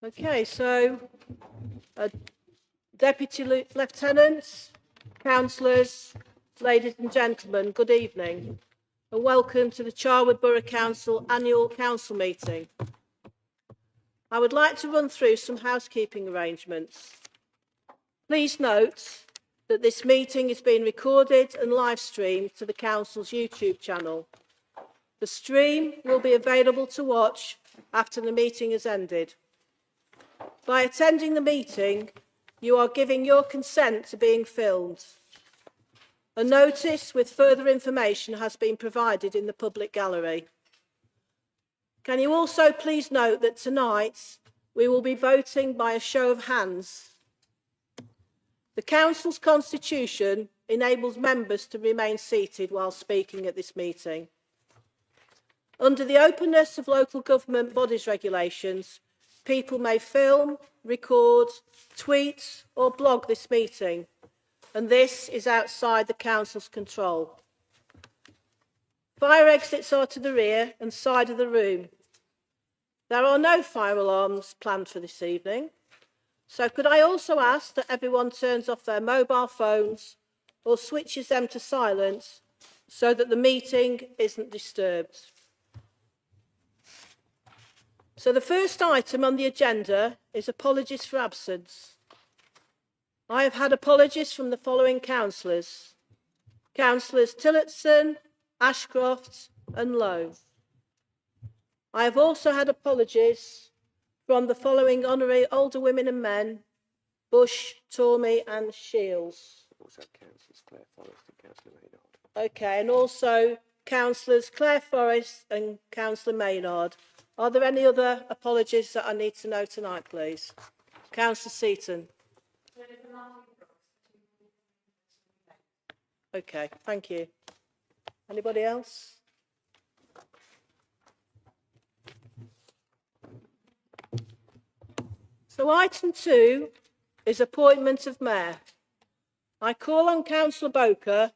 Okay, so Deputy Lieutenants, councillors, ladies and gentlemen, good evening and welcome to the Charnwood Borough Council annual council meeting. I would like to run through some housekeeping arrangements. Please note that this meeting is being recorded and live streamed to the council's YouTube channel. The stream will be available to watch after the meeting has ended. By attending the meeting, you are giving your consent to being filmed. A notice with further information has been provided in the public gallery. Can you also please note that tonight we will be voting by a show of hands. The council's constitution enables members to remain seated while speaking at this meeting. Under the openness of local government bodies regulations, people may film, record, tweet or blog this meeting, and this is outside the council's control. Fire exits are to the rear and side of the room. There are no fire alarms planned for this evening, so could I also ask that everyone turns off their mobile phones or switches them to silent so that the meeting isn't disturbed. So the first item on the agenda is apologies for absence. I have had apologies from the following councillors: Councillors Tillotson, Ashcroft and Lowe. I have also had apologies from the following honorary older women and men: Bush, Tormey and Shields. Also Councillors Cllr Forest and Councillor Maynard. Okay, and also Councillors Cllr Forest and Councillor Maynard. Are there any other apologies that I need to know tonight, please? Councillor Seaton. Okay, thank you. Anybody else? So item 2 is appointment of mayor. I call on Councillor Boker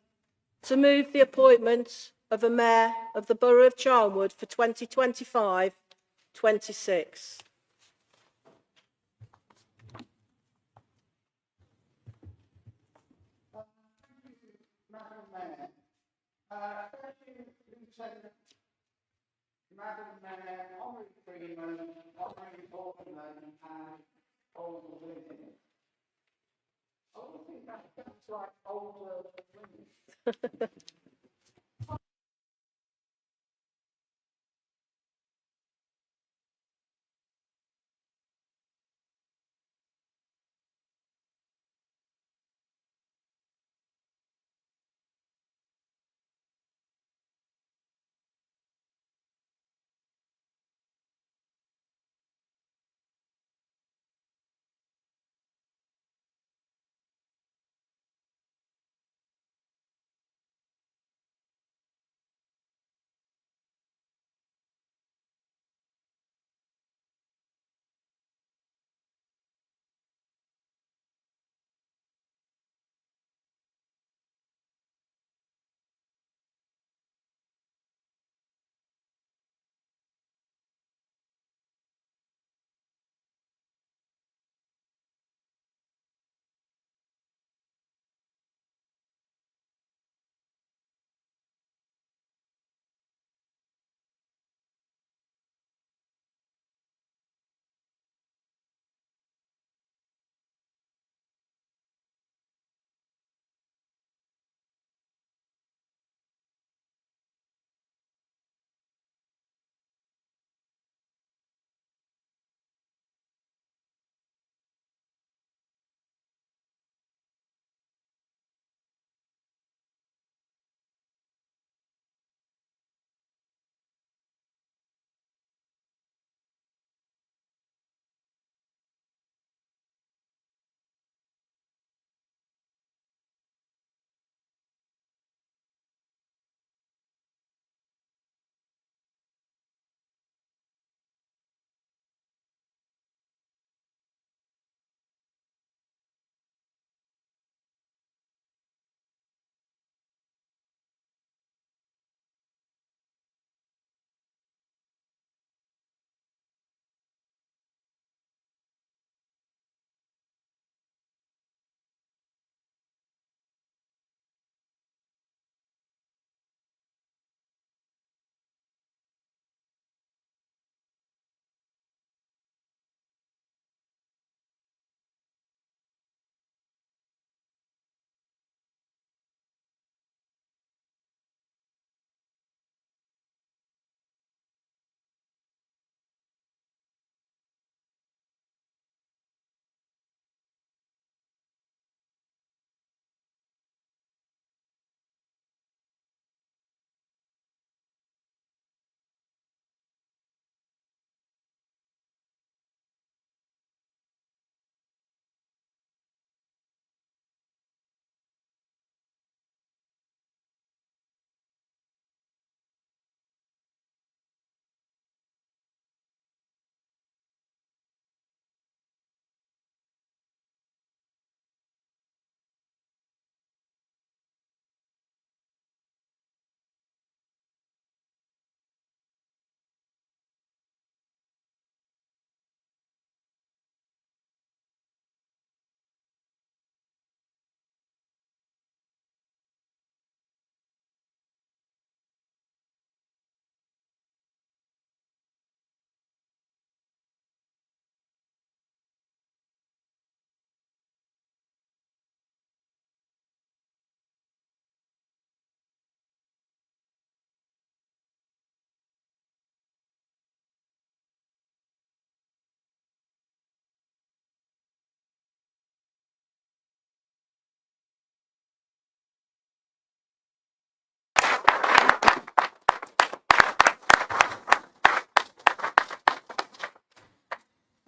to move the appointment of a mayor of the Borough of Charnwood for 2025-26. Madam Mayor, Madam Mayor, Honourable Freeman, Honourable Portman and older women. I don't think that sounds like older women.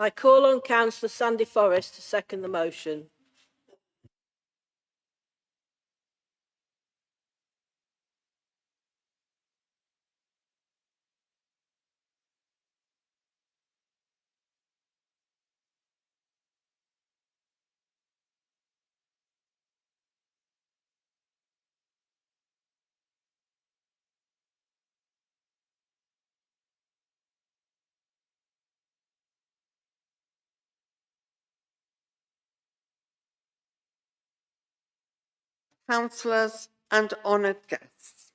I call on Councillor Sandy Forrest to second the motion. Councillors and honoured guests,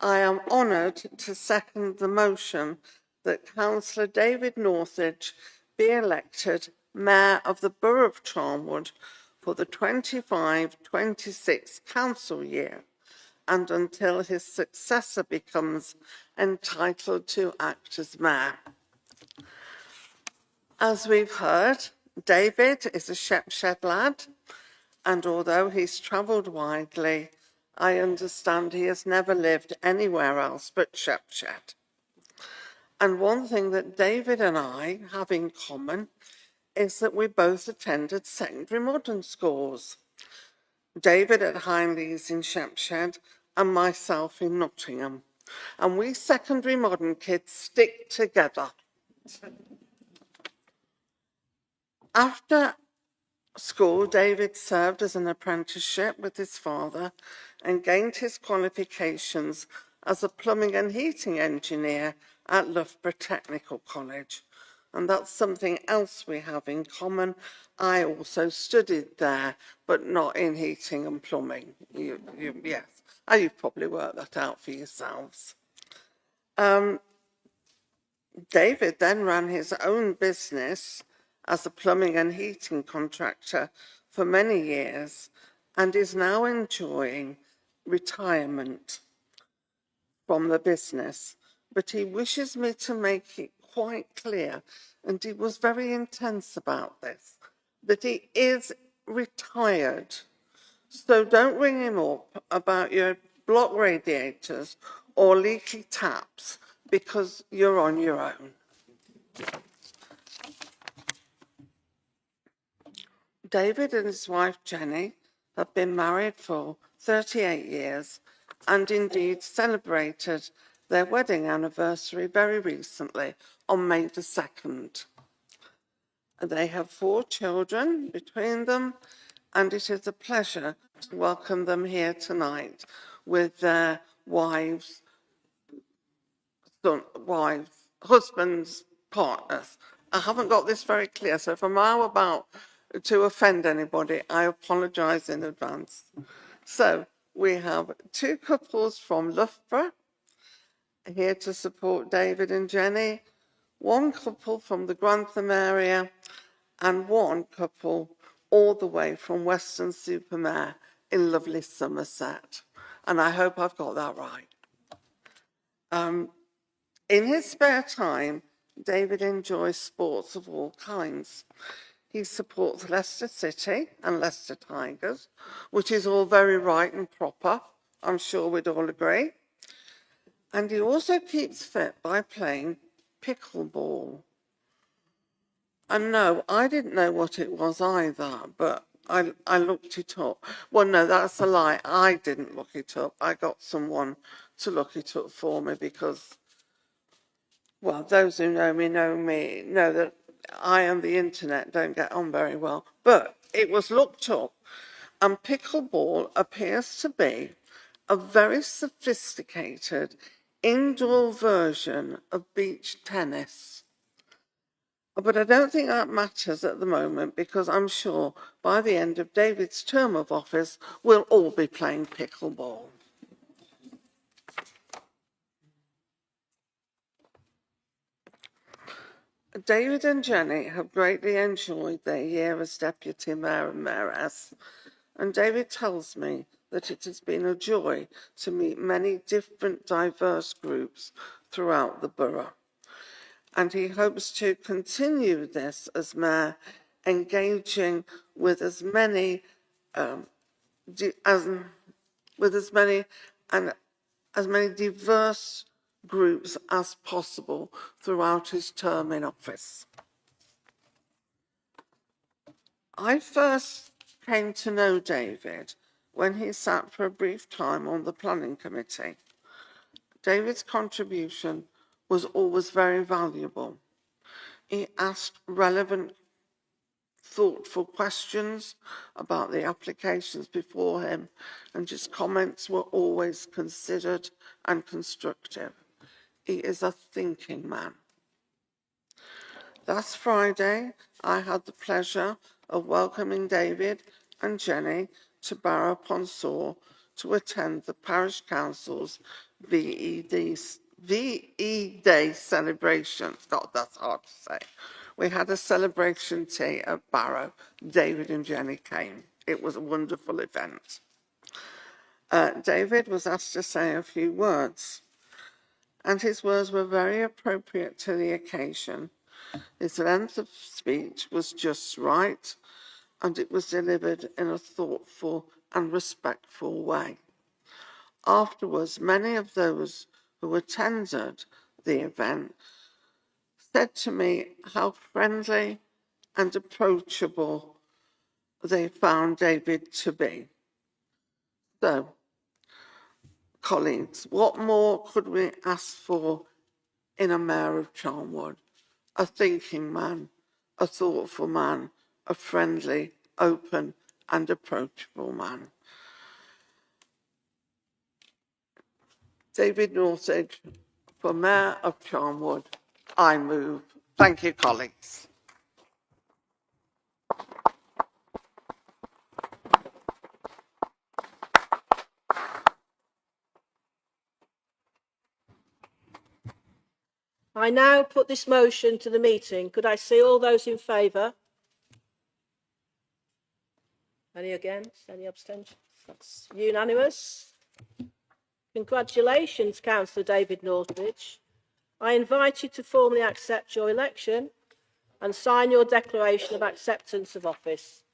I am honoured to second the motion that Councillor David Northage be elected Mayor of the Borough of Charnwood for the 25-26 council year and until his successor becomes entitled to act as Mayor. As we've heard, David is a Shepshed lad, and although he's travelled widely, I understand he has never lived anywhere else but Shepshed. And one thing that David and I have in common is that we both attended secondary modern schools. David at Hindleys in Shepshed and myself in Nottingham. And we secondary modern kids stick together. After school, David served as an apprenticeship with his father and gained his qualifications as a plumbing and heating engineer at Loughborough Technical College. And that's something else we have in common. I also studied there, but not in heating and plumbing. Yes, you've probably worked that out for yourselves. David then ran his own business as a plumbing and heating contractor for many years and is now enjoying retirement from the business. But he wishes me to make it quite clear, and he was very intense about this, that he is retired. So don't ring him up about your block radiators or leaky taps because you're on your own. David and his wife Jenny have been married for 38 years and indeed celebrated their wedding anniversary very recently on May the 2nd. They have 4 children between them, and it is a pleasure to welcome them here tonight with their wives, husbands, partners. I haven't got this very clear, so if I'm about to offend anybody, I apologise in advance. So we have 2 couples from Loughborough here to support David and Jenny, 1 couple from the Grantham area, and 1 couple all the way from Weston-super-Mare in lovely Somerset. And I hope I've got that right. In his spare time, David enjoys sports of all kinds. He supports Leicester City and Leicester Tigers, which is all very right and proper, I'm sure we'd all agree. And he also keeps fit by playing pickleball. And no, I didn't know what it was either, but I looked it up. Well, no, that's a lie. I didn't look it up. I got someone to look it up for me because, well, those who know me know that I and the internet don't get on very well. But it was looked up, and pickleball appears to be a very sophisticated indoor version of beach tennis. But I don't think that matters at the moment because I'm sure by the end of David's term of office, we'll all be playing pickleball. David and Jenny have greatly enjoyed their year as Deputy Mayor and Mayoress, and David tells me that it has been a joy to meet many different diverse groups throughout the borough. And he hopes to continue this as Mayor, engaging with as many diverse groups as possible throughout his term in office. I first came to know David when he sat for a brief time on the planning committee. David's contribution was always very valuable. He asked relevant, thoughtful questions about the applications before him, and his comments were always considered and constructive. He is a thinking man. Last Friday, I had the pleasure of welcoming David and Jenny to Barrow-upon-Soar to attend the Parish Council's VE Day celebrations. God, that's hard to say. We had a celebration tea at Barrow. David and Jenny came. It was a wonderful event. David was asked to say a few words, and his words were very appropriate to the occasion. His length of speech was just right, and it was delivered in a thoughtful and respectful way. Afterwards, many of those who attended the event said to me how friendly and approachable they found David to be. So, colleagues, what more could we ask for in a mayor of Charnwood? A thinking man, a thoughtful man, a friendly, open and approachable man. David Northage, for Mayor of Charnwood, I move. Thank you, colleagues. I now put this motion to the meeting. Could I see all those in favour? Any against? Any abstentions? That's unanimous. Congratulations, Councillor David Northage. I invite you to formally accept your election and sign your declaration of acceptance of office.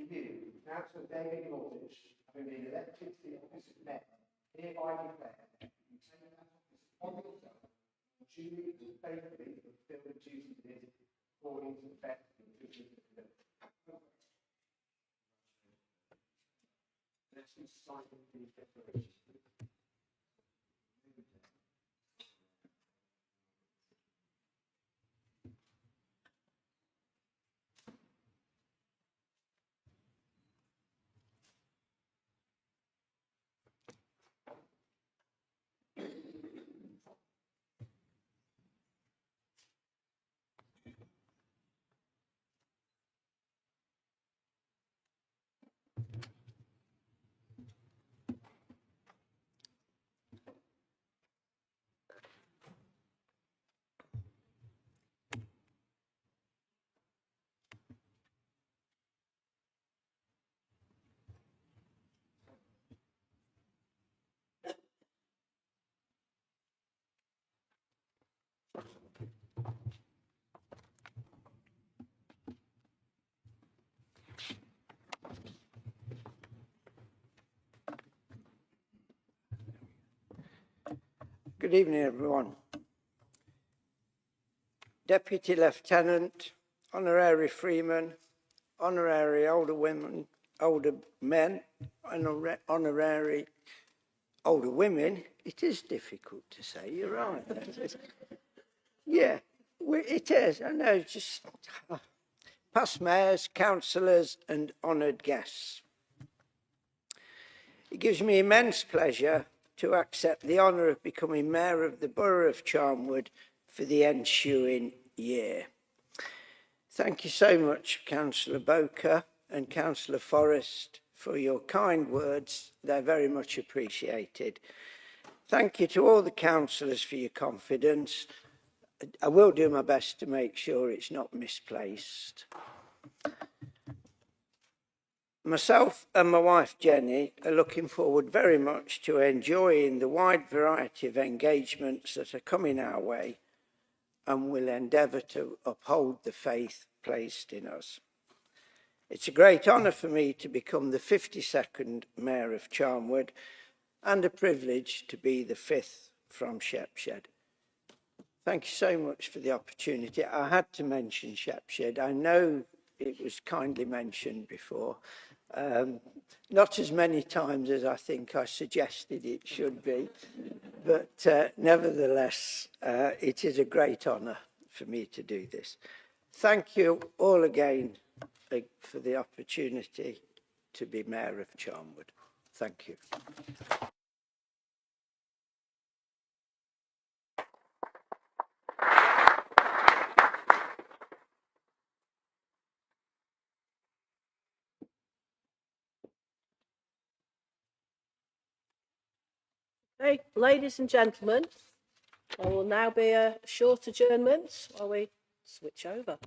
You, Councillor David Northage, having been elected to the office of Mayor, hereby declare that you take that office upon yourself and duly and faithfully fulfil the duties of it according to the best and goodness of the will. Let's sign the declaration. Good evening, everyone. Deputy Lieutenant, Honorary Freeman, Honorary Older Women, Older Men, and Honorary Older Women. It is difficult to say, you're right. Yeah, it is. I know, just past mayors, councillors, and honoured guests. It gives me immense pleasure to accept the honour of becoming Mayor of the Borough of Charnwood for the ensuing year. Thank you so much, Councillor Boker and Councillor Forrest, for your kind words. They're very much appreciated. Thank you to all the councillors for your confidence, I will do my best to make sure it's not misplaced. Myself and my wife Jenny are looking forward very much to enjoying the wide variety of engagements that are coming our way, and will endeavour to uphold the faith placed in us. It's a great honour for me to become the 52nd Mayor of Charnwood, and a privilege to be the 5th from Shepshed. Thank you so much for the opportunity. I had to mention Shepshed. I know it was kindly mentioned before. Not as many times as I think I suggested it should be, but nevertheless, it is a great honour for me to do this. Thank you all again for the opportunity to be Mayor of Charnwood. Thank you. Okay, ladies and gentlemen, there will now be a short adjournment while we switch over.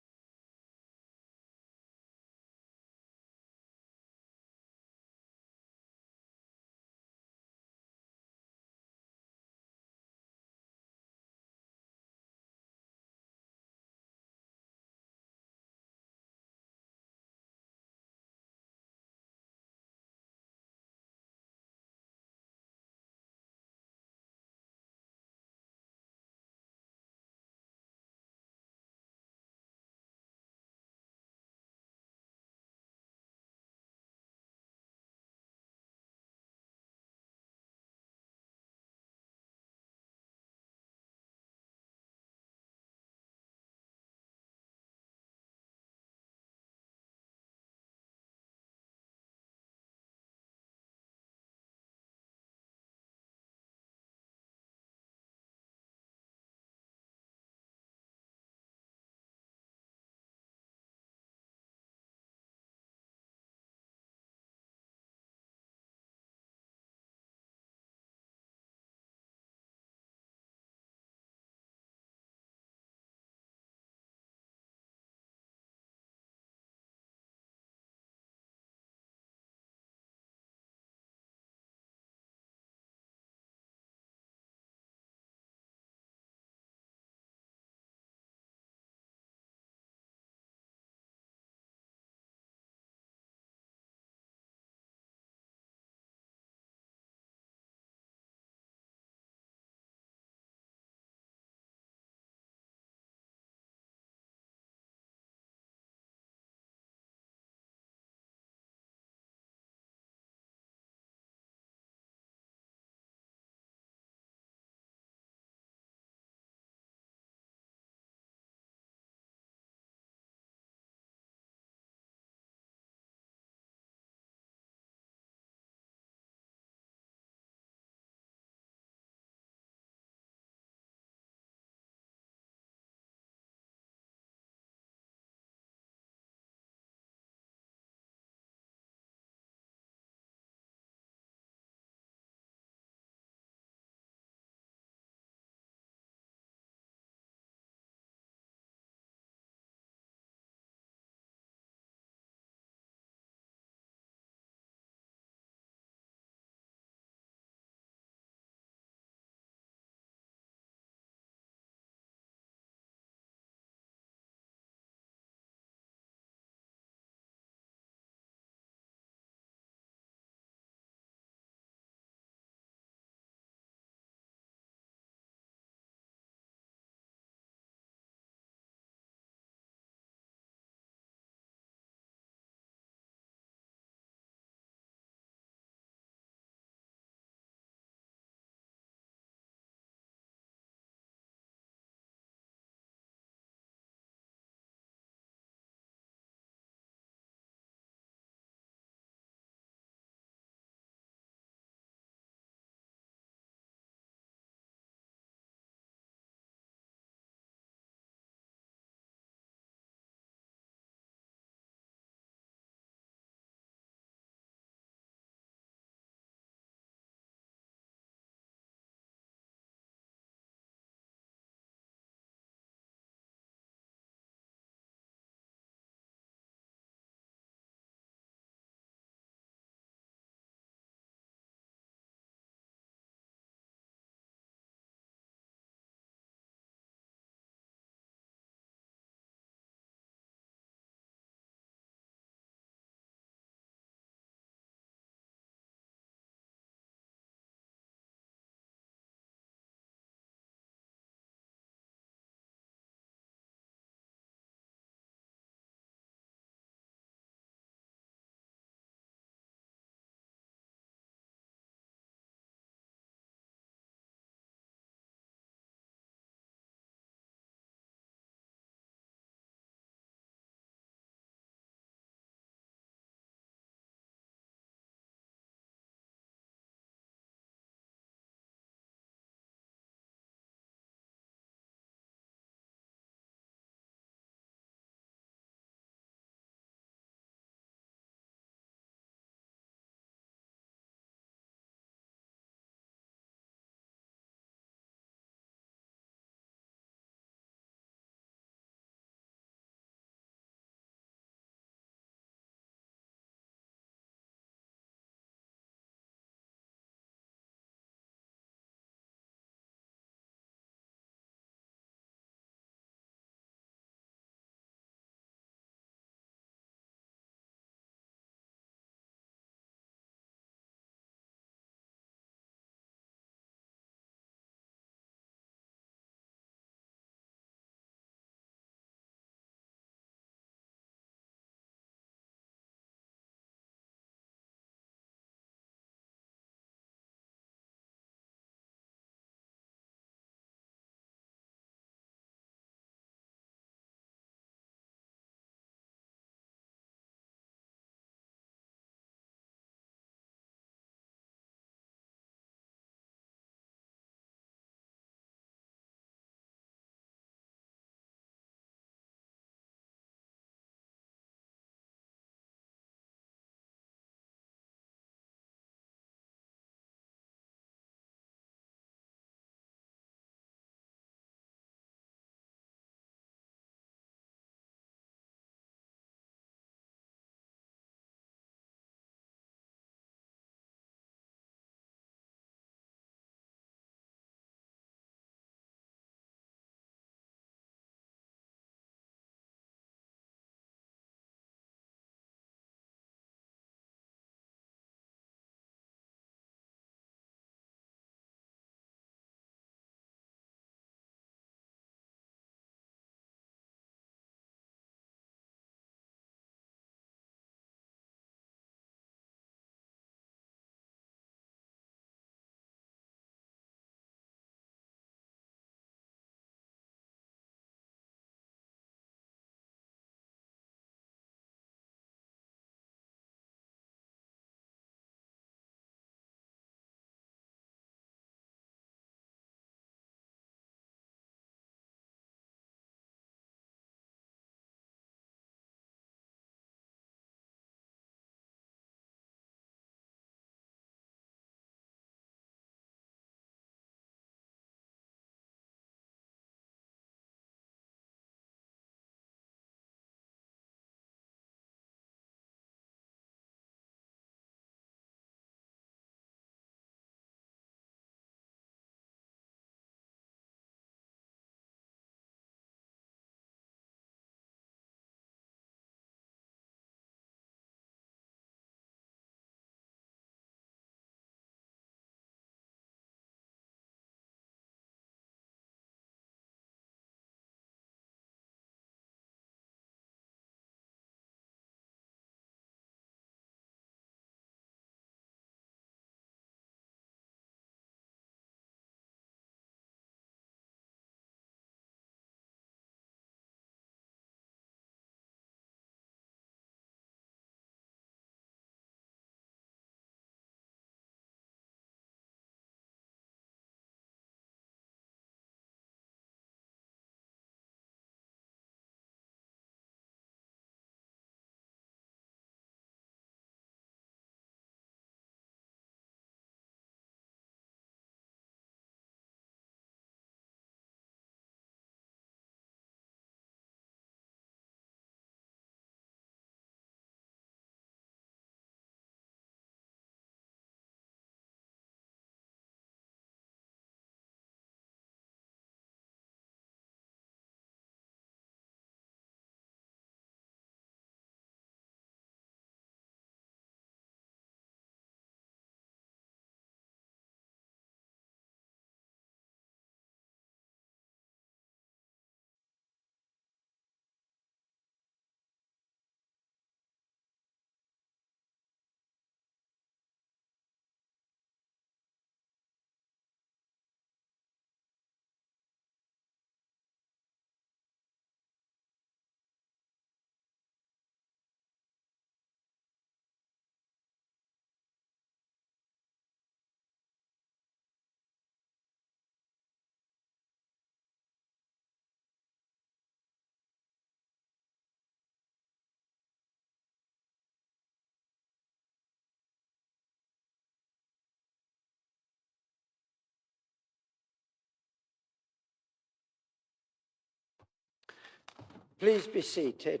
Please be seated.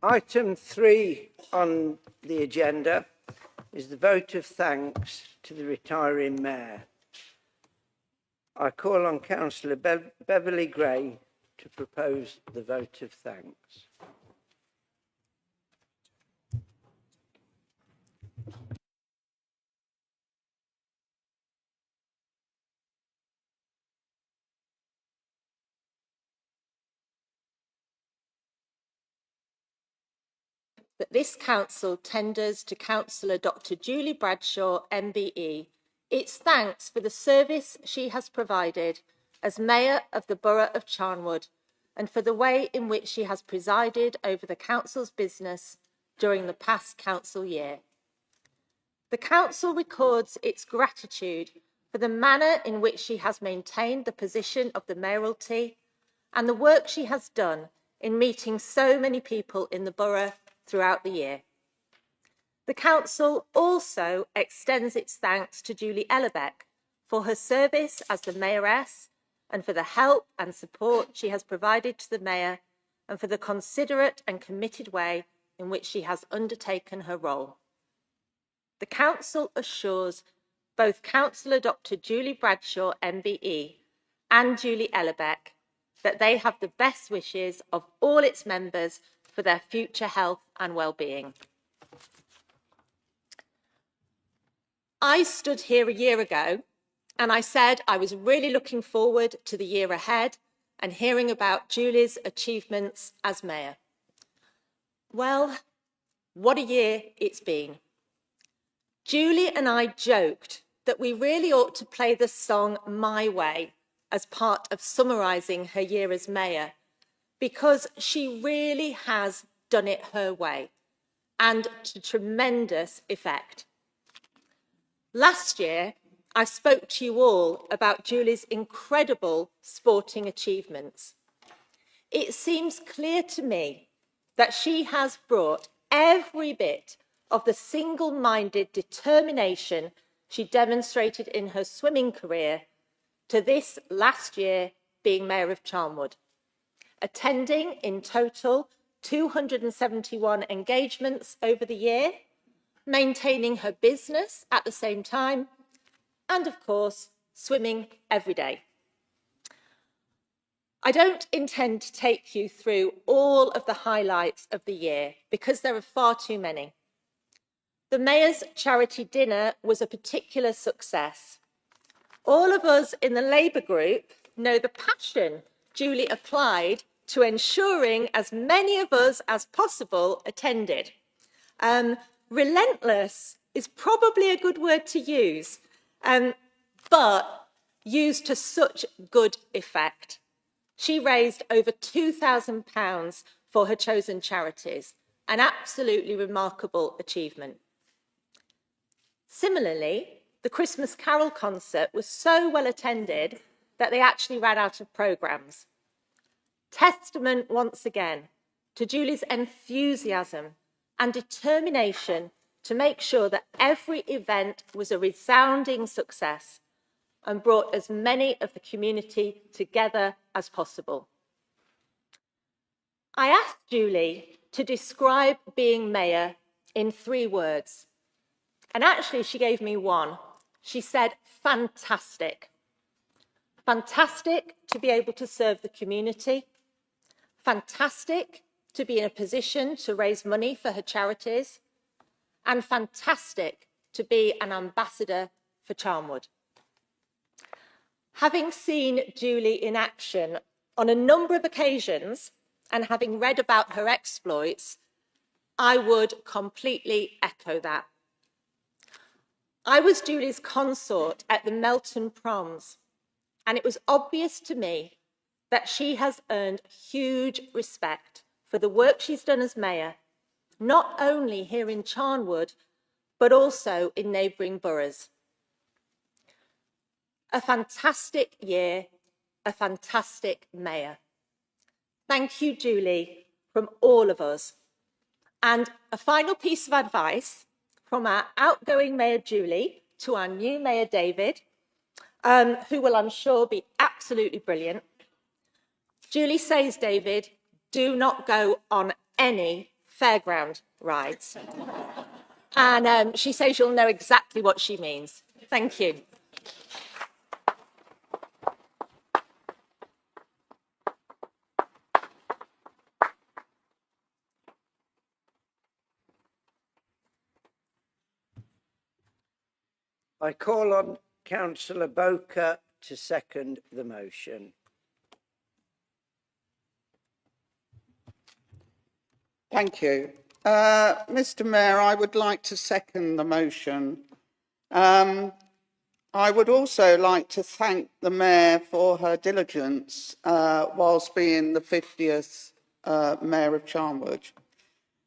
Item 3 on the agenda is the vote of thanks to the retiring Mayor. I call on Councillor Beverley Gray to propose the vote of thanks. That this council tenders to Councillor Dr. Julie Bradshaw, MBE, its thanks for the service she has provided as Mayor of the Borough of Charnwood and for the way in which she has presided over the council's business during the past council year. The council records its gratitude for the manner in which she has maintained the position of the mayoralty and the work she has done in meeting so many people in the borough throughout the year. The council also extends its thanks to Julie Ellerbeck for her service as the mayoress and for the help and support she has provided to the mayor and for the considerate and committed way in which she has undertaken her role. The council assures both Councillor Dr. Julie Bradshaw, MBE, and Julie Ellerbeck that they have the best wishes of all its members for their future health and well-being. I stood here a year ago and I said I was really looking forward to the year ahead and hearing about Julie's achievements as Mayor. Well, what a year it's been. Julie and I joked that we really ought to play the song My Way as part of summarising her year as Mayor, because she really has done it her way and to tremendous effect. Last year, I spoke to you all about Julie's incredible sporting achievements. It seems clear to me that she has brought every bit of the single-minded determination she demonstrated in her swimming career to this last year being Mayor of Charnwood, attending in total 271 engagements over the year, maintaining her business at the same time, and of course, swimming every day. I don't intend to take you through all of the highlights of the year because there are far too many. The Mayor's charity dinner was a particular success. All of us in the Labour group know the passion Julie applied to ensuring as many of us as possible attended. Relentless is probably a good word to use, but used to such good effect. She raised over £2,000 for her chosen charities, an absolutely remarkable achievement. Similarly, the Christmas Carol concert was so well attended that they actually ran out of programmes. Testament once again to Julie's enthusiasm and determination to make sure that every event was a resounding success and brought as many of the community together as possible. I asked Julie to describe being Mayor in 3 words, and actually she gave me one. She said, fantastic. Fantastic to be able to serve the community. Fantastic to be in a position to raise money for her charities. And fantastic to be an ambassador for Charnwood. Having seen Julie in action on a number of occasions and having read about her exploits, I would completely echo that. I was Julie's consort at the Melton Proms, and it was obvious to me that she has earned huge respect for the work she's done as Mayor, not only here in Charnwood, but also in neighbouring boroughs. A fantastic year, a fantastic Mayor. Thank you, Julie, from all of us. And a final piece of advice from our outgoing Mayor Julie to our new Mayor David, who will, I'm sure, be absolutely brilliant. Julie says, David, do not go on any fairground rides. And she says you'll know exactly what she means. Thank you. I call on Councillor Boker to second the motion. Thank you. Mr. Mayor, I would like to second the motion. I would also like to thank the Mayor for her diligence whilst being the 50th Mayor of Charnwood.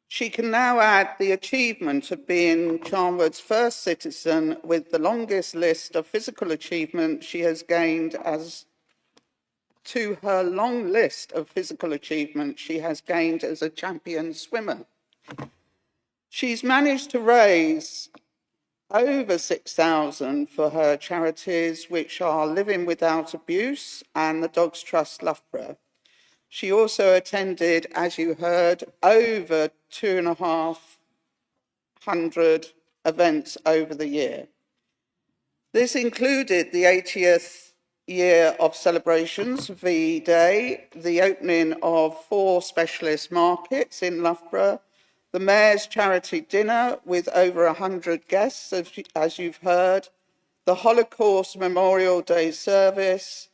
She can now add the achievement of being Charnwood's first citizen with the longest list of physical achievements she has gained to her long list of physical achievements she has gained as a champion swimmer. She's managed to raise over 6,000 for her charities, which are Living Without Abuse and the Dogs Trust Loughborough. She also attended, as you heard, over 2,500 events over the year. This included the 80th year of celebrations, VE Day, the opening of 4 specialist markets in Loughborough, the Mayor's charity dinner with over 100 guests, as you've heard, the Holocaust Memorial Day service,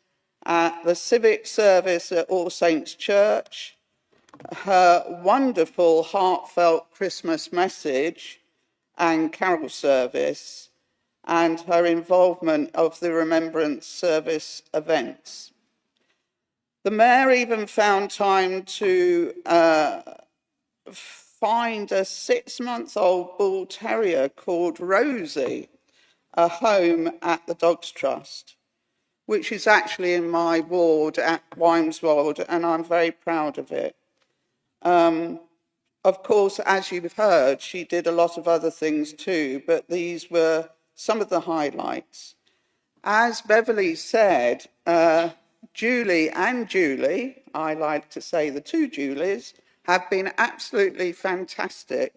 the civic service at All Saints Church, her wonderful heartfelt Christmas message and carol service, and her involvement of the Remembrance Service events. The Mayor even found time to find a 6-month-old bull terrier called Rosie a home at the Dogs Trust, which is actually in my ward at Wymeswold, and I'm very proud of it. Of course, as you've heard, she did a lot of other things too, but these were some of the highlights. As Beverly said, Julie and Julie, I like to say the 2 Julies, have been absolutely fantastic.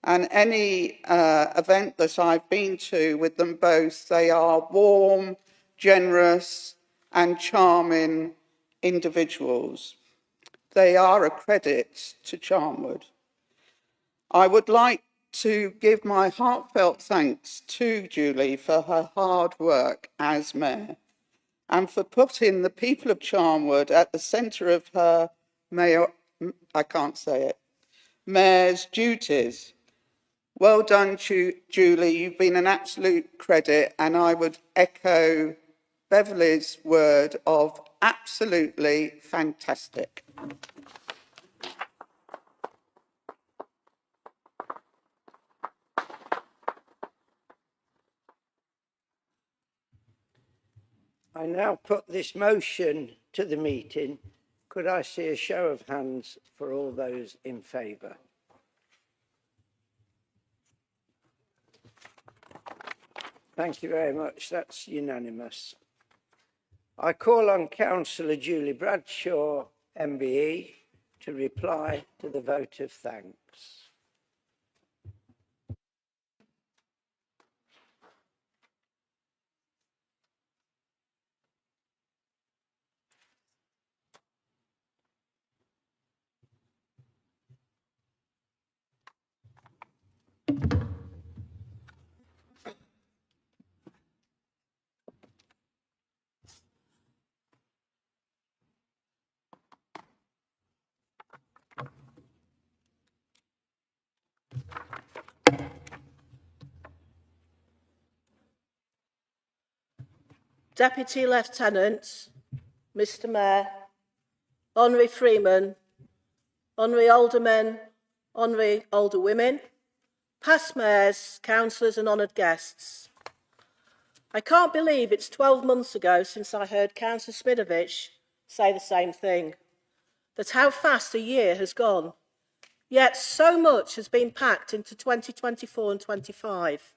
And any event that I've been to with them both, they are warm, generous, and charming individuals. They are a credit to Charnwood. I would like to give my heartfelt thanks to Julie for her hard work as Mayor and for putting the people of Charnwood at the centre of her Mayor's duties. Well done, Julie. You've been an absolute credit, and I would echo Beverly's word of absolutely fantastic. I now put this motion to the meeting. Could I see a show of hands for all those in favour? Thank you very much. That's unanimous. I call on Councillor Julie Bradshaw, MBE, to reply to the vote of thanks. Deputy Lieutenant, Mr. Mayor, Honorary Freeman, Honorary Aldermen, Honorary Alderwomen, past mayors, councillors and honoured guests. I can't believe it's 12 months ago since I heard Councillor Smidovic say the same thing, that how fast a year has gone. Yet so much has been packed into 2024 and 25.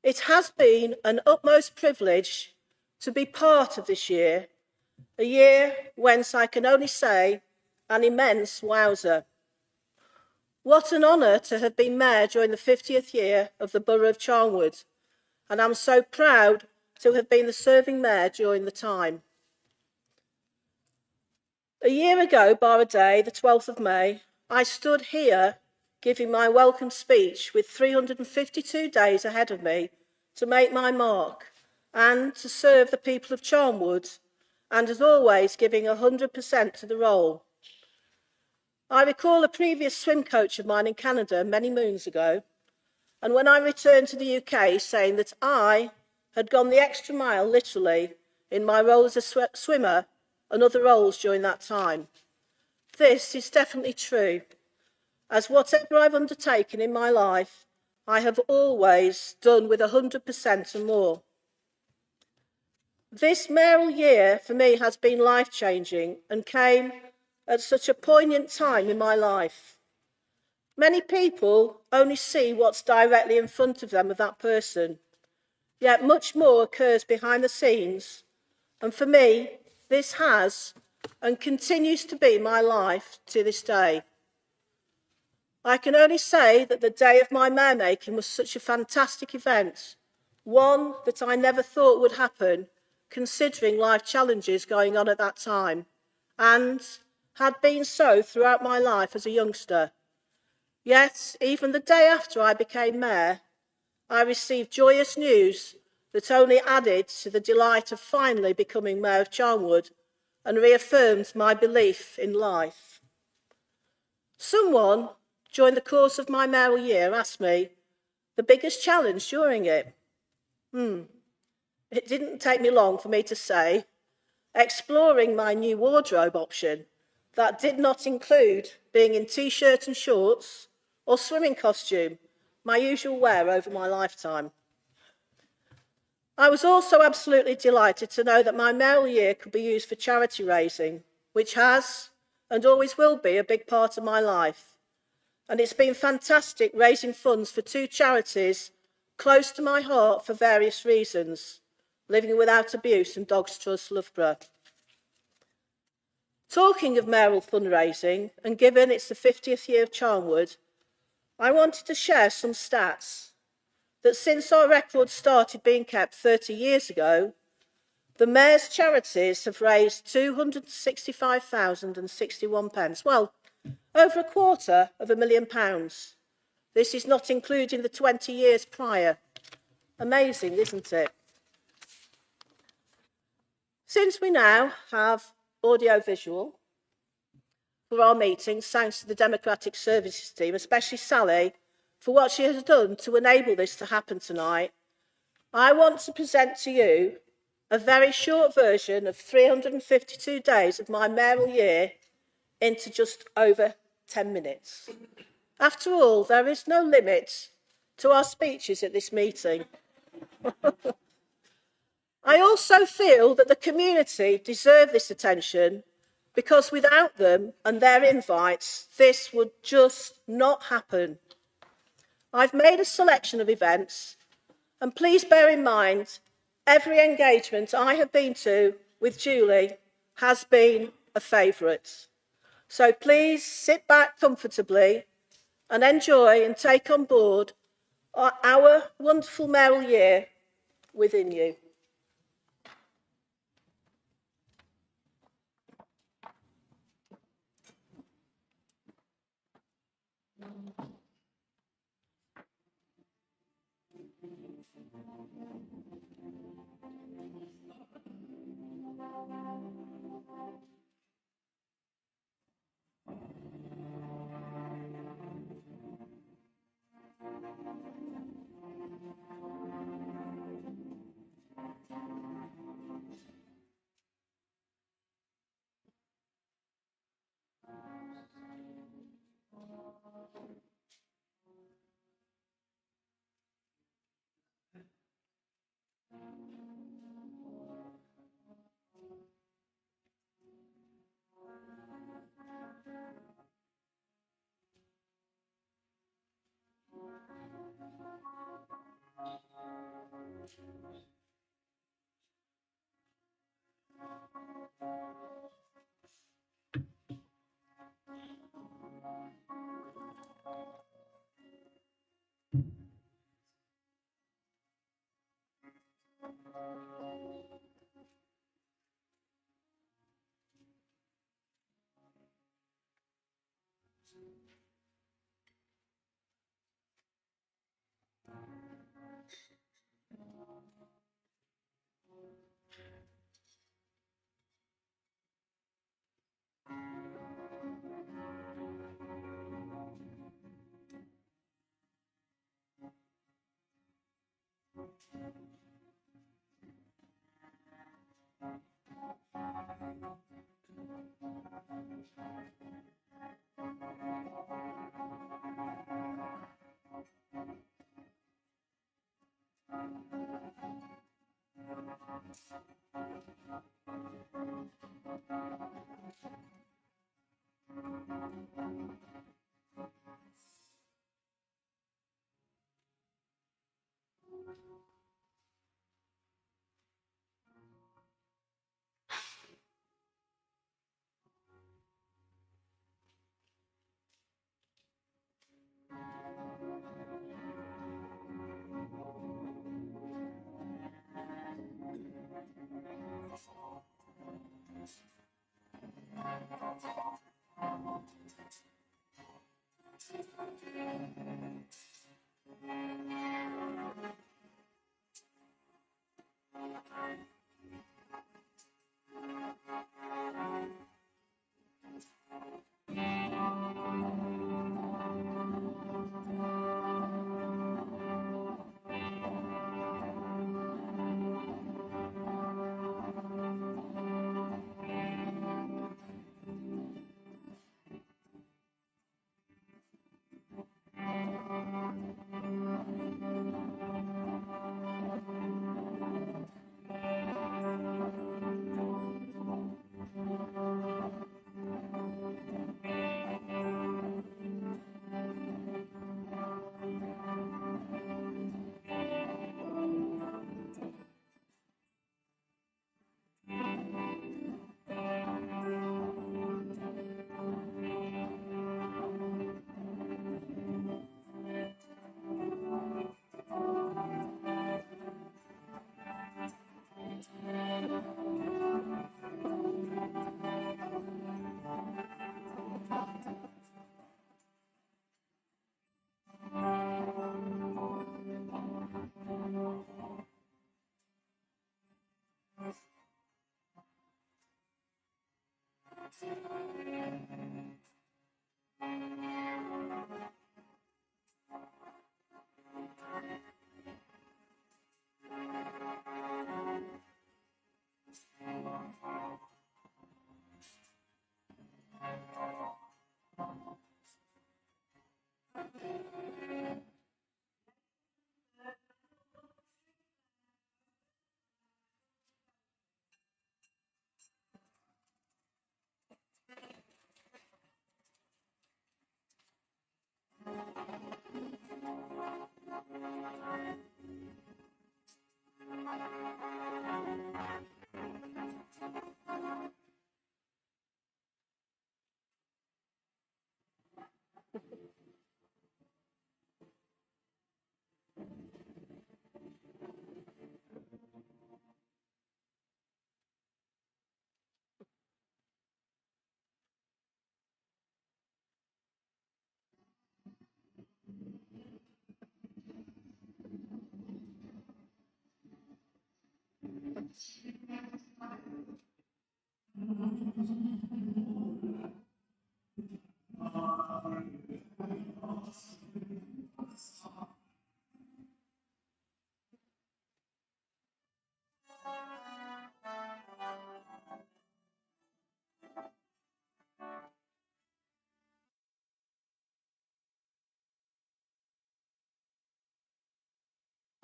It has been an utmost privilege to be part of this year, a year whence I can only say an immense wowzer. What an honour to have been Mayor during the 50th year of the Borough of Charnwood, and I'm so proud to have been the serving Mayor during the time. A year ago, bar a day, the 12th of May, I stood here giving my welcome speech with 352 days ahead of me to make my mark and to serve the people of Charnwood, and as always, giving 100% to the role. I recall a previous swim coach of mine in Canada many moons ago, and when I returned to the UK, saying that I had gone the extra mile, literally, in my role as a swimmer and other roles during that time. This is definitely true, as whatever I've undertaken in my life, I have always done with 100% and more. This mayoral year for me has been life-changing and came at such a poignant time in my life. Many people only see what's directly in front of them of that person, yet much more occurs behind the scenes, and for me, this has and continues to be my life to this day. I can only say that the day of my mayor making was such a fantastic event, one that I never thought would happen, considering life challenges going on at that time, and had been so throughout my life as a youngster. Yet, even the day after I became mayor, I received joyous news that only added to the delight of finally becoming Mayor of Charnwood and reaffirmed my belief in life. Someone, during the course of my mayoral year, asked me the biggest challenge during it. It didn't take me long for me to say, exploring my new wardrobe option that did not include being in t-shirt and shorts or swimming costume, my usual wear over my lifetime. I was also absolutely delighted to know that my mayoral year could be used for charity raising, which has and always will be a big part of my life. And it's been fantastic raising funds for two charities close to my heart for various reasons: Living Without Abuse and Dogs Trust Loughborough. Talking of mayoral fundraising, and given it's the 50th year of Charnwood, I wanted to share some stats that since our record started being kept 30 years ago, the Mayor's charities have raised £265,061. Well, over £250,000. This is not including the 20 years prior. Amazing, isn't it? Since we now have audio-visual for our meetings, thanks to the Democratic Services team, especially Sally, for what she has done to enable this to happen tonight, I want to present to you a very short version of 352 days of my mayoral year into just over 10 minutes. After all, there is no limit to our speeches at this meeting. I also feel that the community deserve this attention, because without them and their invites, this would just not happen. I've made a selection of events, and please bear in mind, every engagement I have been to with Julie has been a favourite. So please sit back comfortably and enjoy and take on board our wonderful mayoral year within you.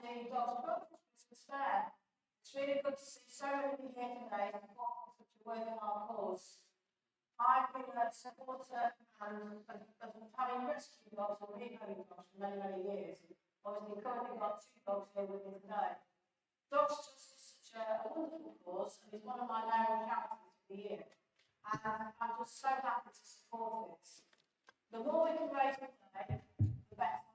The Dr. Christmas Fair. It's really good to see so many people here today to support such a work in our cause. I've been a supporter and of having rescue dogs and rehoming dogs for many, many years. Obviously, currently got 2 dogs here with me today. Dogs Justice is such a wonderful cause and is one of my mayoral charities for the year. And I'm just so happy to support it. The more we can raise today, the better.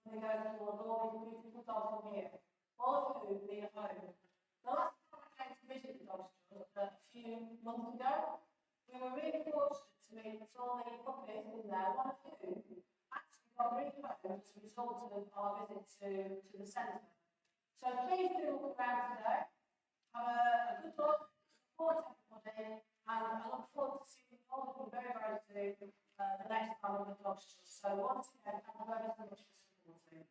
We go towards all these beautiful dogs in here, all of whom need a home. The last time I came to visit the dogs a few months ago, we were really fortunate to meet all the puppies in there, one of whom actually got rehomed as a result of our visit to the centre. So please do look around today, have a good look, support everybody, and I look forward to seeing all of you very, very soon, the next time on the Dogs Trust. So once again, thank you very much for supporting.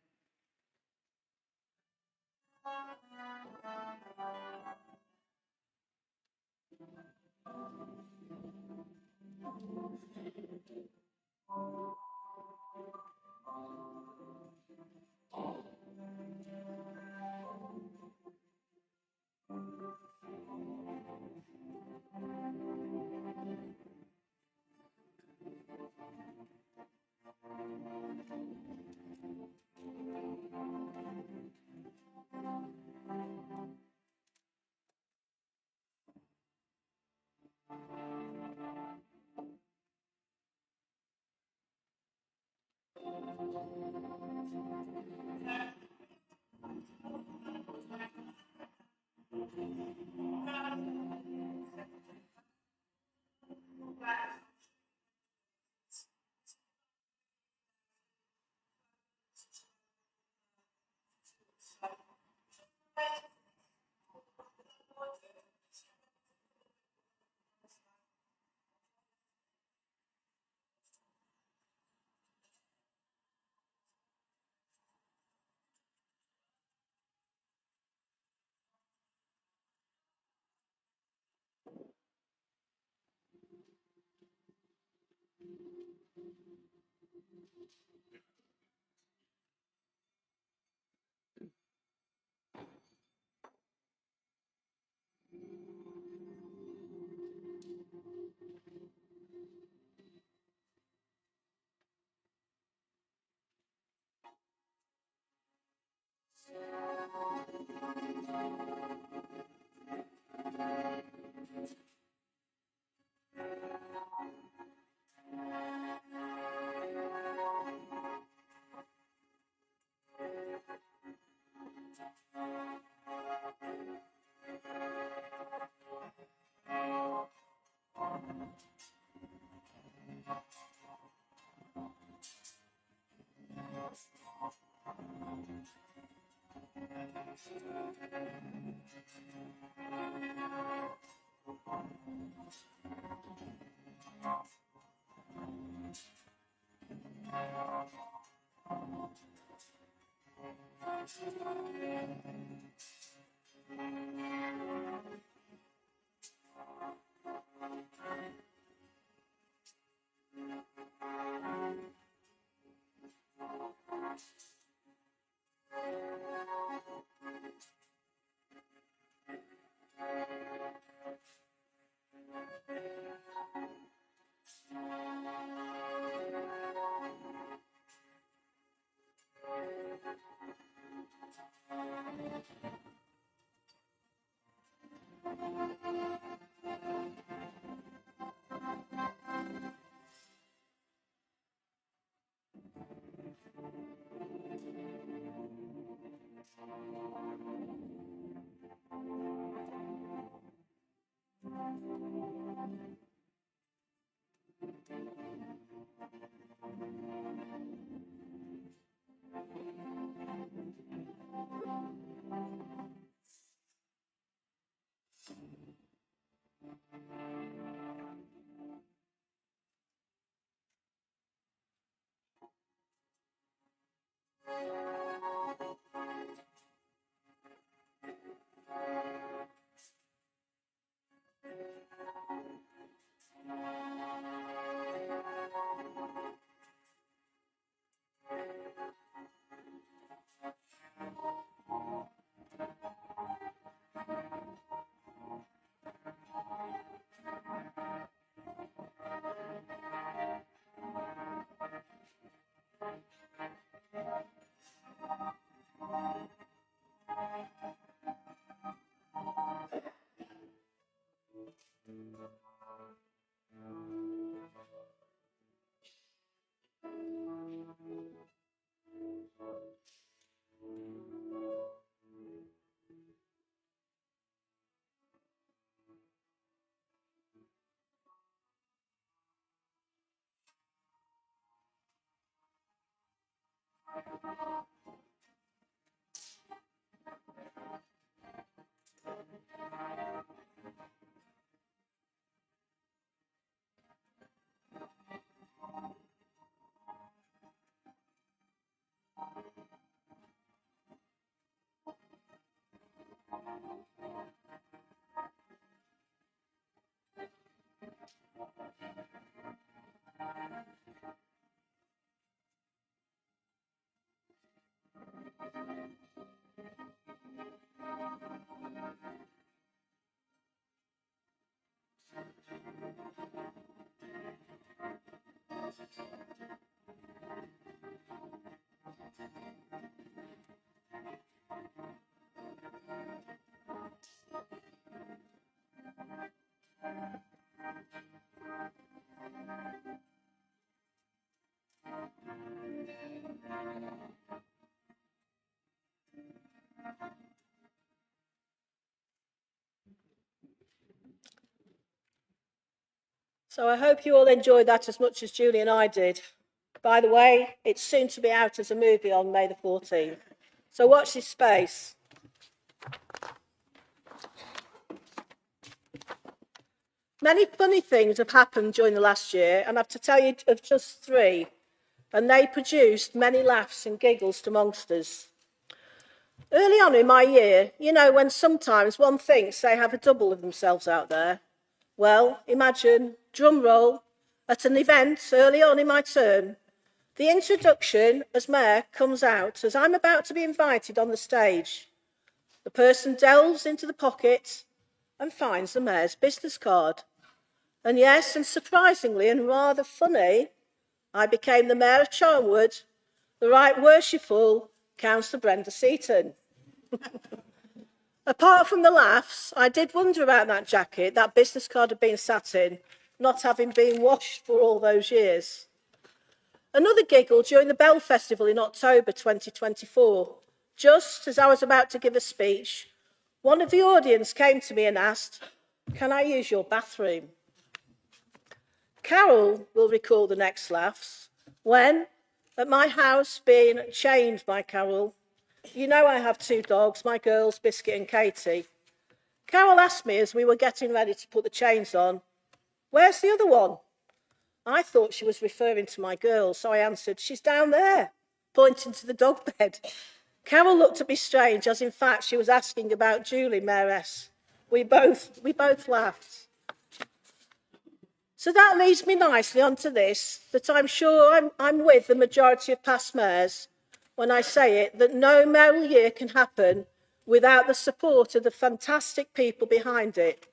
So I hope you all enjoyed that as much as Julie and I did. By the way, it's soon to be out as a movie on May the 14th. So watch this space. Many funny things have happened during the last year, and I have to tell you of just 3, and they produced many laughs and giggles amongst us. Early on in my year, you know, when sometimes one thinks they have a double of themselves out there. Well, imagine, drum roll, at an event early on in my term, the introduction as mayor comes out as I'm about to be invited on the stage. The person delves into the pocket and finds the mayor's business card. And yes, and surprisingly and rather funny, I became the Mayor of Charnwood, the right worshipful Councillor Brenda Seaton. Apart from the laughs, I did wonder about that jacket that business card had been sat in, not having been washed for all those years. Another giggle during the Bell Festival in October 2024. Just as I was about to give a speech, one of the audience came to me and asked, "Can I use your bathroom?" Carol will recall the next laughs when, at my house being chained by Carol, you know I have 2 dogs, my girls, Biscuit and Katie. Carol asked me as we were getting ready to put the chains on, "Where's the other one?" I thought she was referring to my girls, so I answered, "She's down there," pointing to the dog bed. Carol looked at me strange, as in fact she was asking about Julie, Mayoress. We both laughed. So that leads me nicely onto this, that I'm sure I'm with the majority of past mayors when I say it, that no mayoral year can happen without the support of the fantastic people behind it.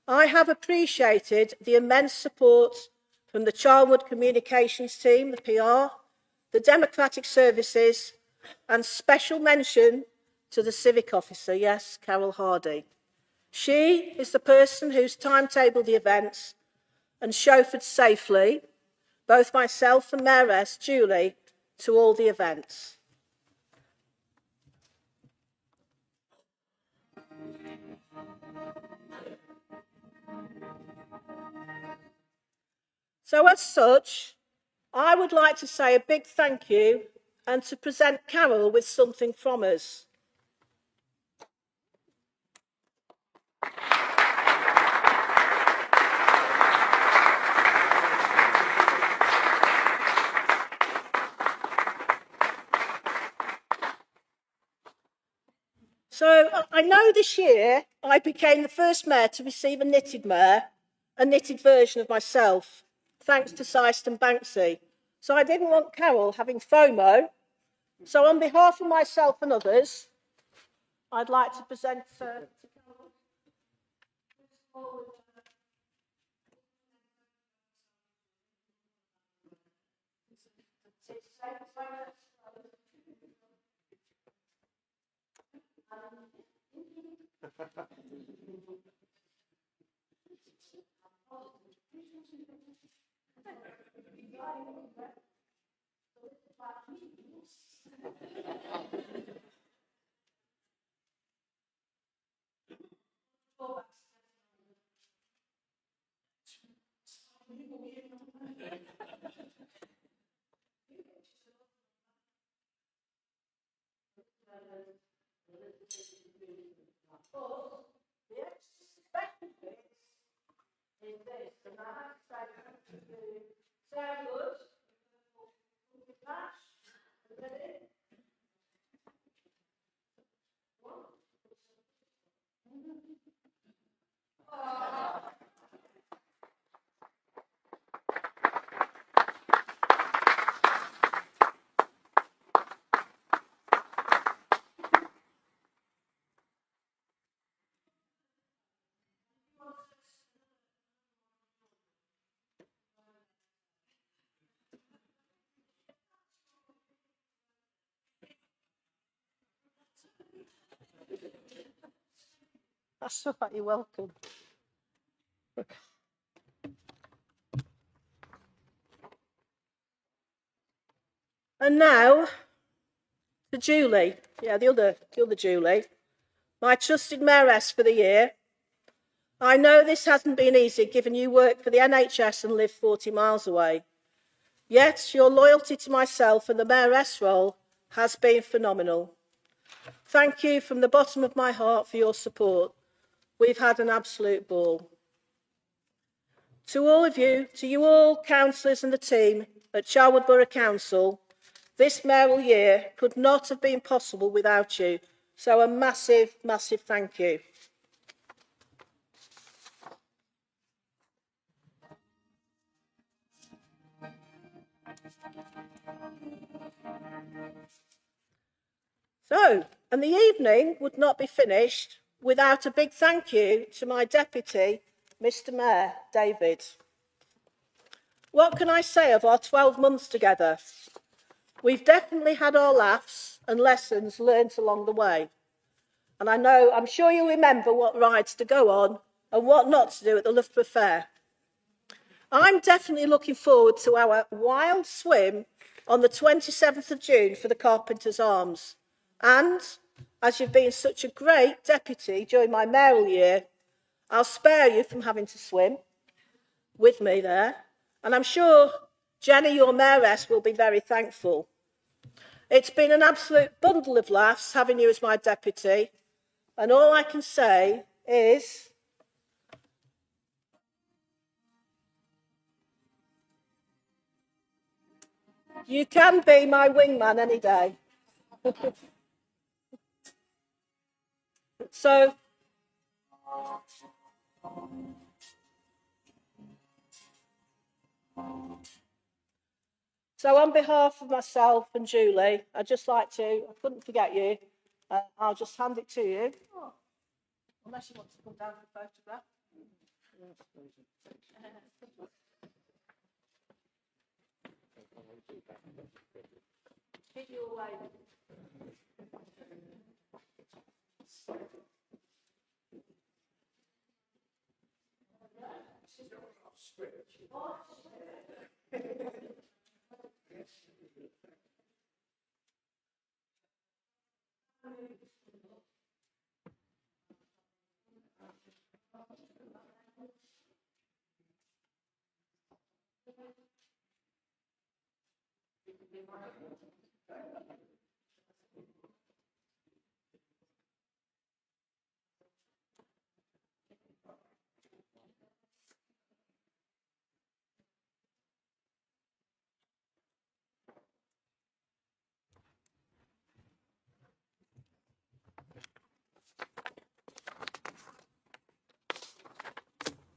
I have appreciated the immense support from the Charnwood Communications team, the PR, the Democratic Services, and special mention to the Civic Officer, yes, Carol Hardy. She is the person who's timetabled the events and chauffeured safely, both myself and Mayoress Julie, to all the events. So as such, I would like to say a big thank you and to present Carol with something from us. So I know this year I became the first mayor to receive a knitted version of myself, thanks to Syston Banksy. So I didn't want Carol having FOMO. So on behalf of myself and others, I'd like to present to Carol. That's all right, you're welcome. And now to Julie, the other Julie, my trusted mayoress for the year. I know this hasn't been easy given you work for the NHS and live 40 miles away. Yet your loyalty to myself and the Mayoress role has been phenomenal. Thank you from the bottom of my heart for your support. We've had an absolute ball. To all of you, to you all, councillors and the team at Charnwood Borough Council, this mayoral year could not have been possible without you. So a massive, massive thank you. So, and the evening would not be finished without a big thank you to my deputy, Mr. Mayor David. What can I say of our 12 months together? We've definitely had our laughs and lessons learnt along the way. And I'm sure you remember what rides to go on and what not to do at the Loughborough Fair. I'm definitely looking forward to our wild swim on the 27th of June for the Carpenter's Arms. And as you've been such a great deputy during my mayoral year, I'll spare you from having to swim with me there. And I'm sure Jenny, your mayoress, will be very thankful. It's been an absolute bundle of laughs having you as my deputy. And all I can say is, you can be my wingman any day. So on behalf of myself and Julie, I'd just like to, I couldn't forget you, I'll just hand it to you. Oh, unless you want to come down for a photograph. Keep you away.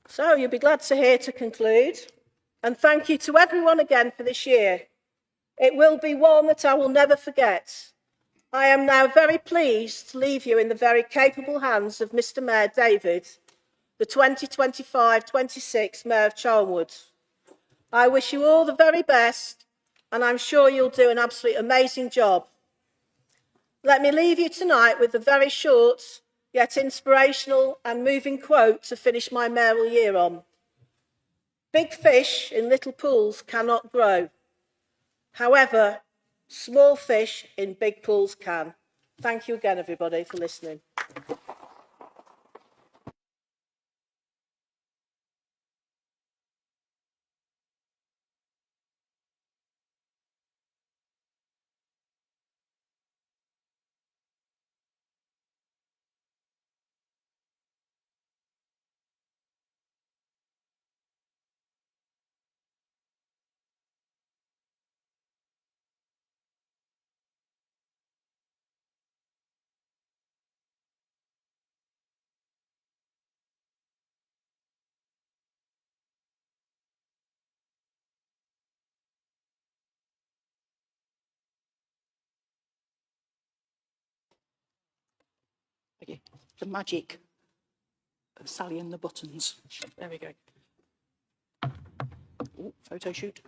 So you'll be glad to hear to conclude. And thank you to everyone again for this year. It will be one that I will never forget. I am now very pleased to leave you in the very capable hands of Mr. Mayor David, the 2025-26 Mayor of Charnwood. I wish you all the very best, and I'm sure you'll do an absolutely amazing job. Let me leave you tonight with a very short, yet inspirational and moving quote to finish my mayoral year on. Big fish in little pools cannot grow. However, small fish in big pools can. Thank you again, everybody, for listening. Okay. The magic of Sally and the buttons. There we go. Ooh, photo shoot.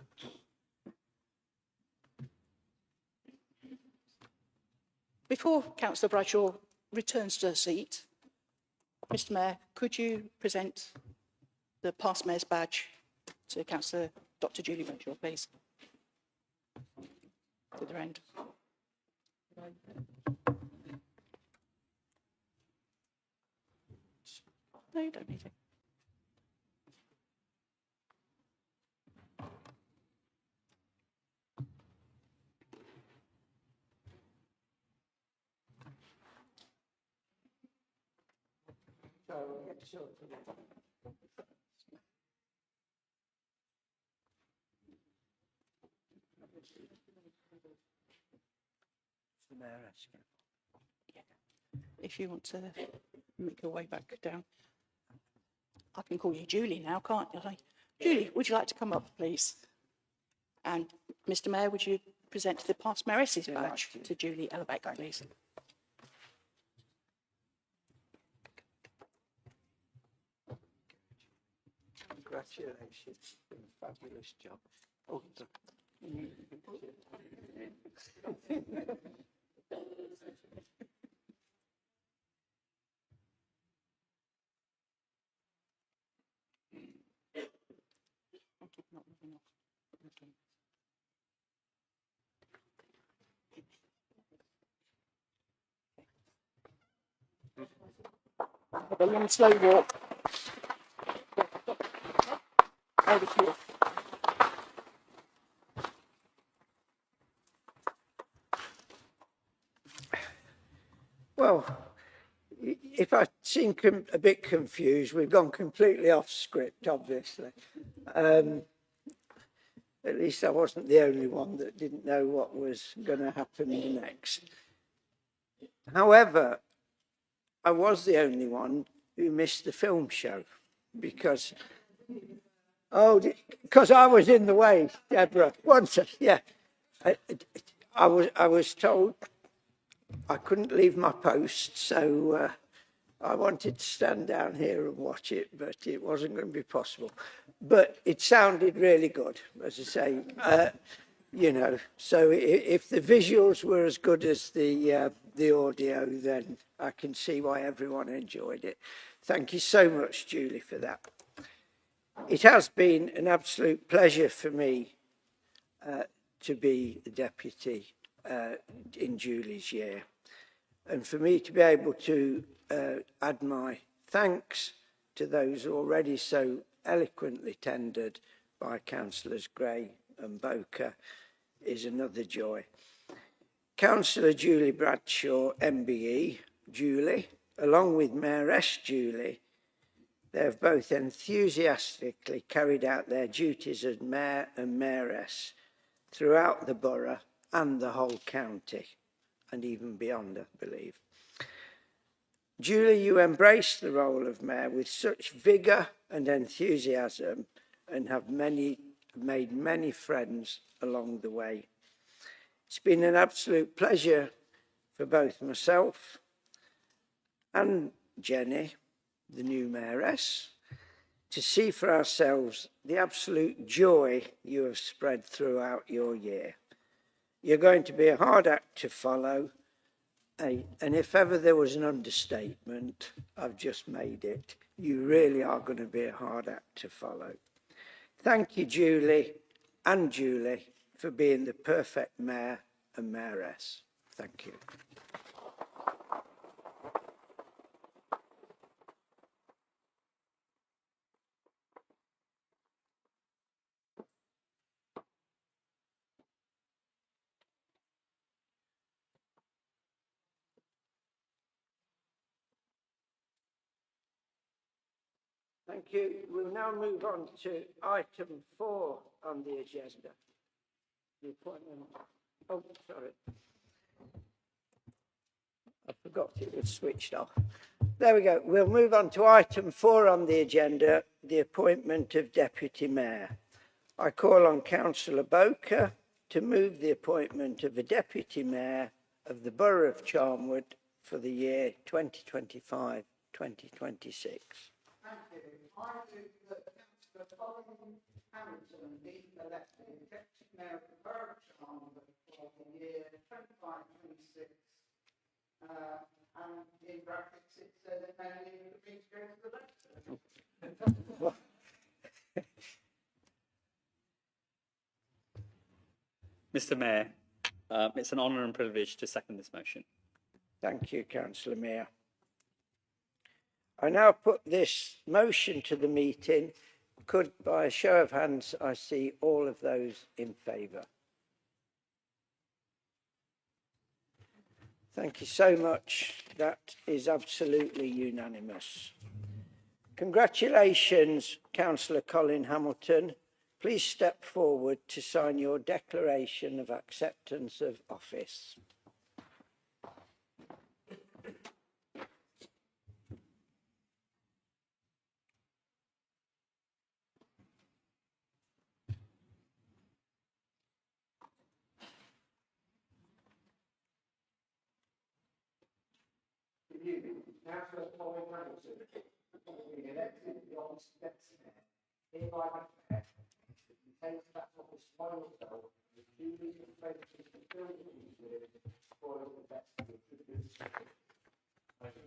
Before Councillor Bradshaw returns to her seat, Mr. Mayor, could you present the past Mayor's badge to Councillor Dr. Julie Bradshaw, please? To the end. No, you don't need it. If you want to make your way back down. I can call you Julie now, can't I? Julie, would you like to come up, please? And Mr Mayor, would you present the past mayoress's badge to Julie Ellerbeck, please? Congratulations. Fabulous job. Oh, Have a long, slow walk. Over to you. well, if I seem a bit confused, we've gone completely off script, obviously. At least I wasn't the only one that didn't know what was going to happen next. However, I was the only one who missed the film show because I was in the way, Deborah. Once, yeah, I was told I couldn't leave my post, so I wanted to stand down here and watch it, but it wasn't going to be possible. But it sounded really good, as I say. You know, so if the visuals were as good as the audio, then I can see why everyone enjoyed it. Thank you so much, Julie, for that. It has been an absolute pleasure for me to be the deputy in Julie's year, and for me to be able to add my thanks to those already so eloquently tendered by Councillors Gray and Boker is another joy. Councillor Julie Bradshaw, MBE, Julie, along with Mayoress Julie, they have both enthusiastically carried out their duties as Mayor and Mayoress throughout the borough and the whole county, and even beyond, I believe. Julie, you embraced the role of Mayor with such vigour and enthusiasm and have made many friends along the way. It's been an absolute pleasure for both myself and Jenny, the new Mayoress, to see for ourselves the absolute joy you have spread throughout your year. You're going to be a hard act to follow, and if ever there was an understatement, I've just made it. You really are going to be a hard act to follow. Thank you, Julie and Julie, for being the perfect Mayor and Mayoress. Thank you. Thank you. We'll now move on to item 4 on the agenda. The appointment. Oh, sorry. I forgot it was switched off. There we go. We'll move on to item 4 on the agenda, the appointment of Deputy Mayor. I call on Councillor Boker to move the appointment of a Deputy Mayor of the Borough of Charnwood for the year 2025-2026. Thank you. I move that Councillor Colin Hamilton be elected Deputy Mayor of the Borough of Charnwood for the year 25-26. And in brackets it says it may leave for me to go to the left. Mr. Mayor, it's an honour and privilege to second this motion. Thank you, Councillor Mayor. I now put this motion to the meeting. Could, by a show of hands, I see all of those in favour? Thank you so much. That is absolutely unanimous. Congratulations, Councillor Colin Hamilton. Please step forward to sign your declaration of acceptance of office. Councillor Colin Hamilton, being elected to the office of Deputy Mayor, hereby declare that he takes that office by yourself and duly and faithfully fulfil the duties within for the best of the good city. Thank you.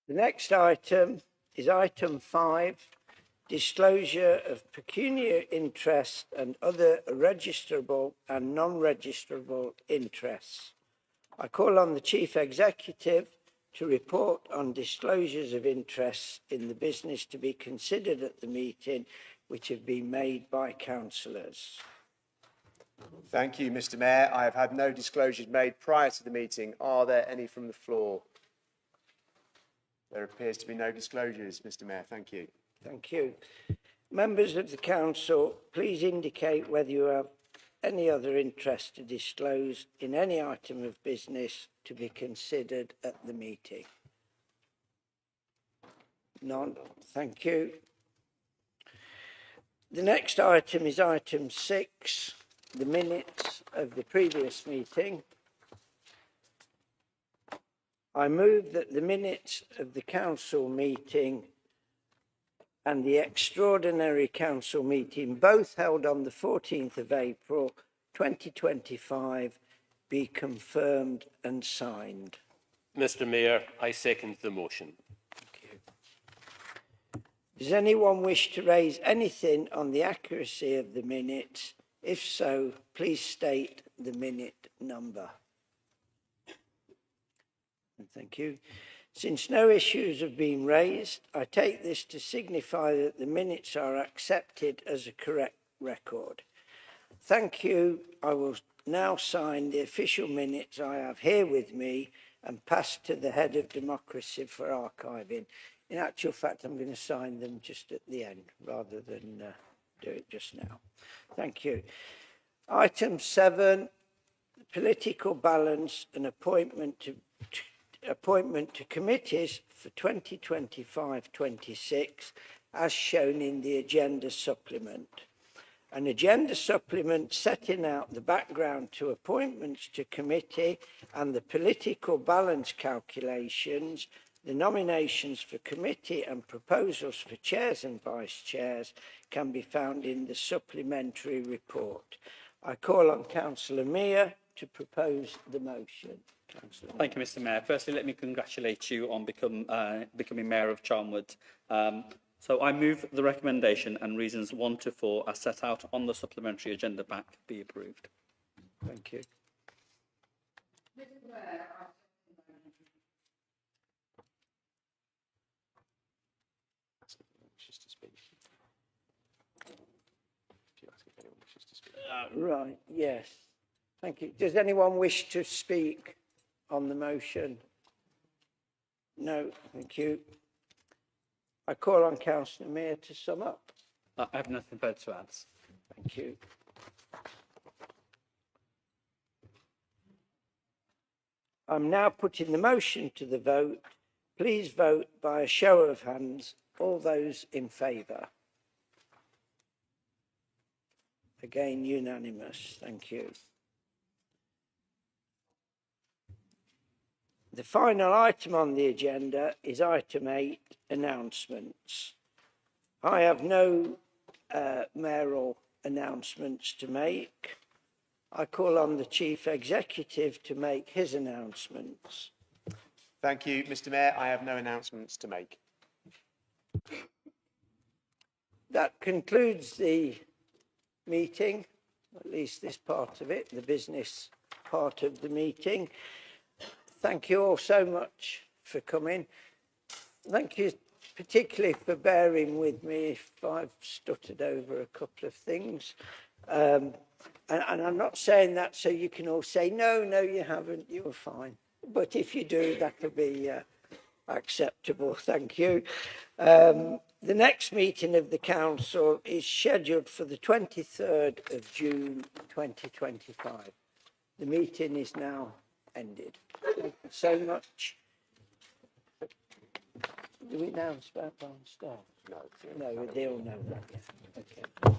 The next item is item 5, disclosure of pecuniary interest and other registrable and non-registrable interests. I call on the Chief Executive to report on disclosures of interests in the business to be considered at the meeting, which have been made by councillors. Thank you, Mr. Mayor. I have had no disclosures made prior to the meeting. Are there any from the floor? There appears to be no disclosures, Mr. Mayor. Thank you. Thank you. Members of the council, please indicate whether you have any other interest to disclose in any item of business to be considered at the meeting. None. Thank you. The next item is item 6, the minutes of the previous meeting. I move that the minutes of the council meeting and the extraordinary council meeting, both held on the 14th of April 2025, be confirmed and signed. Mr. Mayor, I second the motion. Thank you. Does anyone wish to raise anything on the accuracy of the minutes? If so, please state the minute number. Thank you. Since no issues have been raised, I take this to signify that the minutes are accepted as a correct record. Thank you. I will now sign the official minutes I have here with me and pass to the head of democracy for archiving. In actual fact, I'm going to sign them just at the end rather than do it just now. Thank you. Item 7, political balance and appointment to committees for 2025-26 as shown in the agenda supplement. An agenda supplement setting out the background to appointments to committee and the political balance calculations, the nominations for committee and proposals for chairs and vice chairs can be found in the supplementary report. I call on Councillor Mayor to propose the motion. Thank you, Mr. Mayor. Firstly, let me congratulate you on becoming Mayor of Charnwood. So I move the recommendation and reasons 1 to 4 as set out on the supplementary agenda pack be approved. Thank you. Right, yes. Thank you. Does anyone wish to speak on the motion? No, thank you. I call on Councillor Mayor to sum up. I have nothing further to add. Thank you. I'm now putting the motion to the vote. Please vote by a show of hands. All those in favour? Again, unanimous. Thank you. The final item on the agenda is item 8, announcements. I have no mayoral announcements to make. I call on the Chief Executive to make his announcements. Thank you, Mr. Mayor. I have no announcements to make. That concludes the meeting, at least this part of it, the business part of the meeting. Thank you all so much for coming. Thank you particularly for bearing with me if I've stuttered over a couple of things. And I'm not saying that so you can all say, no, you haven't, you were fine. But if you do, that'll be acceptable. Thank you. The next meeting of the council is scheduled for the 23rd of June 2025. The meeting is now ended. Thank you so much. Do we announce about downstairs? No, they all know that. Yeah. Okay.